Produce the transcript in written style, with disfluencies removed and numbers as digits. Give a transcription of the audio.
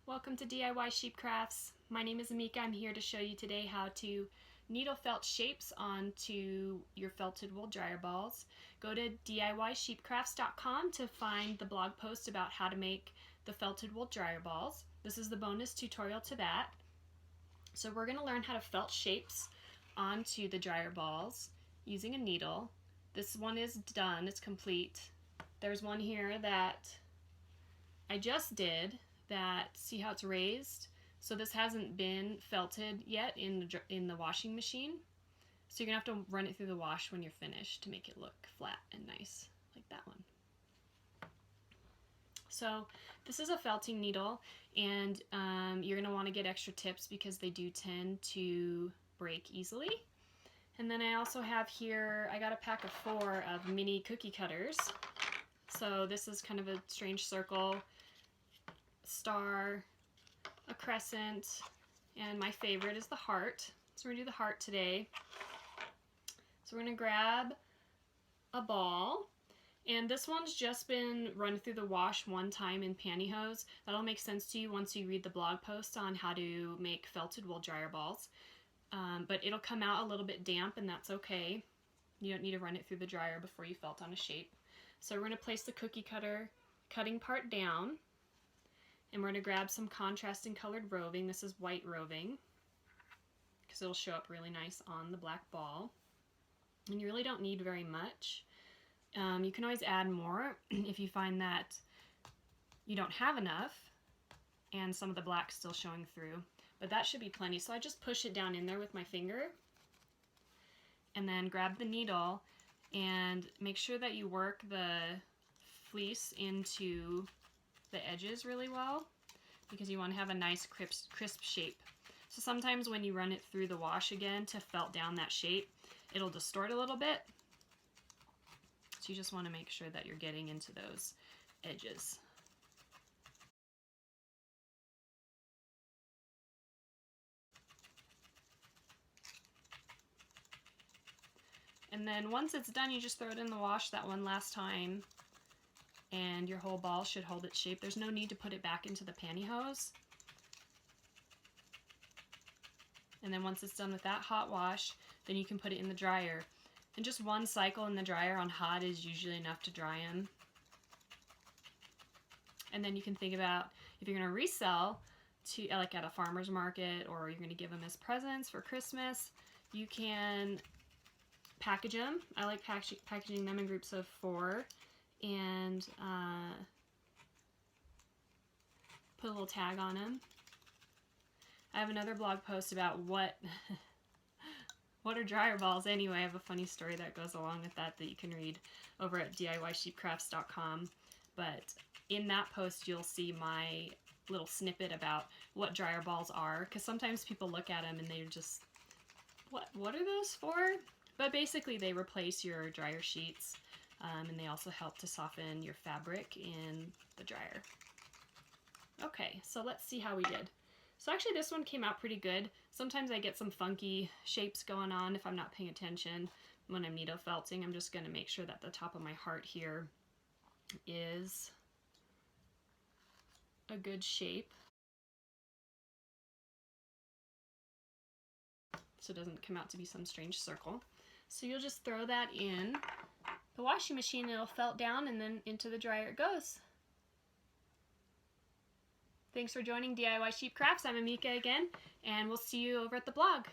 Welcome to DIY Sheep Crafts. My name is Amika. I'm here to show you today how to needle felt shapes onto your felted wool dryer balls. Go to DIYSheepcrafts.com to find the blog post about how to make the felted wool dryer balls. This is the bonus tutorial to that. So we're going to learn how to felt shapes onto the dryer balls using a needle. This one is done, it's complete. There's one here that I just did that, see how it's raised? So this hasn't been felted yet in the washing machine. So you're gonna have to run it through the wash when you're finished to make it look flat and nice, like that one. So this is a felting needle, and you're gonna wanna get extra tips because they do tend to break easily. And then I also have here, I got a pack of 4 of mini cookie cutters. So this is kind of a strange circle, star, a crescent, and my favorite is the heart. So we're gonna do the heart today. So we're gonna grab a ball, and this one's just been run through the wash one time in pantyhose. That'll make sense to you once you read the blog post on how to make felted wool dryer balls. But it'll come out a little bit damp, and that's okay. You don't need to run it through the dryer before you felt on a shape. So we're gonna place the cookie cutter cutting part down, and we're going to grab some contrasting colored roving. This is white roving because it'll show up really nice on the black ball. And you really don't need very much. You can always add more if you find that you don't have enough and some of the black's still showing through. But that should be plenty. So I just push it down in there with my finger and then grab the needle and make sure that you work the fleece into the edges really well, because you want to have a nice crisp shape. So sometimes when you run it through the wash again to felt down that shape, it'll distort a little bit. So you just want to make sure that you're getting into those edges. And then once it's done, you just throw it in the wash that one last time, and your whole ball should hold its shape. There's no need to put it back into the pantyhose. And then once it's done with that hot wash, then you can put it in the dryer. And just one cycle in the dryer on hot is usually enough to dry them. And then you can think about if you're going to resell to, like at a farmer's market, or you're going to give them as presents for Christmas, you can package them. I like packaging them in groups of 4. And put a little tag on them. I have another blog post about what are dryer balls anyway. I have a funny story that goes along with that you can read over at DIYSheepcrafts.com. But in that post you'll see my little snippet about what dryer balls are, because sometimes people look at them and they're just, what are those for? But basically they replace your dryer sheets. And they also help to soften your fabric in the dryer. Okay, so let's see how we did. So actually this one came out pretty good. Sometimes I get some funky shapes going on if I'm not paying attention when I'm needle felting. I'm just going to make sure that the top of my heart here is a good shape, so it doesn't come out to be some strange circle. So you'll just throw that in the washing machine. It'll felt down, and then into the dryer it goes. Thanks for joining DIY Sheep Crafts. I'm Amika again, and we'll see you over at the blog.